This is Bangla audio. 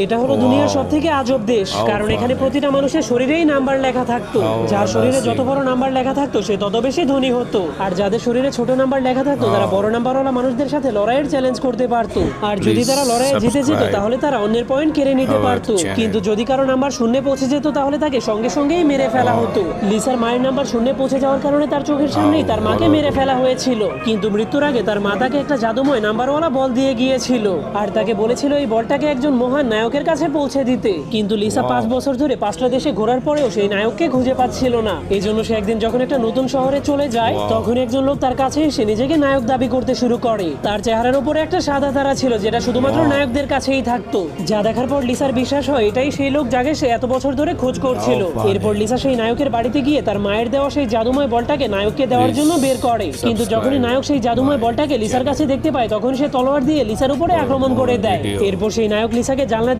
এটা হলো দুনিয়ার সবথেকে আজব দেশ, কারণ এখানে প্রতিটা মানুষের শরীরেই নাম্বার লেখা থাকতো। যার শরীরে যত বড় নাম্বার লেখা থাকতো সে তত বেশি ধনী হতো, আর যাদের শরীরে ছোট নাম্বার লেখা থাকতো তারা বড় নাম্বারওয়ালা মানুষদের সাথে লড়াইয়ের চ্যালেঞ্জ করতে পারতো। আর যদি তারা লড়াইয়ে জিতে যেত তাহলে তারা অন্যের পয়েন্ট কেড়ে নিতে পারতো। কিন্তু যদি কারো নাম্বার শূন্যে পৌঁছে যেত তাহলে তাকে সঙ্গে সঙ্গেই মেরে ফেলা হতো। লিসার মায়ের নাম্বার শূন্যে পৌঁছে যাওয়ার কারণে তার চোখের সামনেই তার মাকে মেরে ফেলা হয়েছিল, কিন্তু মৃত্যুর আগে তার মা তাকে একটা জাদুময় নাম্বারওয়ালা বল দিয়ে গিয়েছিল আর তাকে বলেছিল এই বলটাকে একজন মহান নায়কের কাছে পৌঁছে দিতে। কিন্তু লিসা 5 বছর ধরে 5টা দেশে ঘোরার পরেও সেই নায়ককে খুঁজে পাচ্ছিল না। এই জন্য সে একদিন যখন একটা নতুন শহরে চলে যায় তখন একজন লোক তার কাছে এসে নিজেকে নায়ক দাবি করতে শুরু করে। তার চেহারার উপরে একটা সাদা তারা ছিল যেটা শুধুমাত্র নায়কদের কাছেই থাকতো, যা দেখার পর লিসার বিশ্বাস হয় এটাই সেই লোক যাকে সে এত বছর ধরে খোঁজ করছিল। এরপর লিসা সেই নায়কের বাড়িতে গিয়ে তার মায়ের দেওয়া সেই জাদুময় বলটাকে নায়ককে দেওয়ার জন্য বের করে, কিন্তু যখনই নায়ক সেই জাদুময় বলটাকে লিসার কাছে দেখতে পায় তখন সে তলোয়ার দিয়ে লিসার উপরে আক্রমণ করে দেয়। এরপর সেই নায়ক লিসাকে জানলা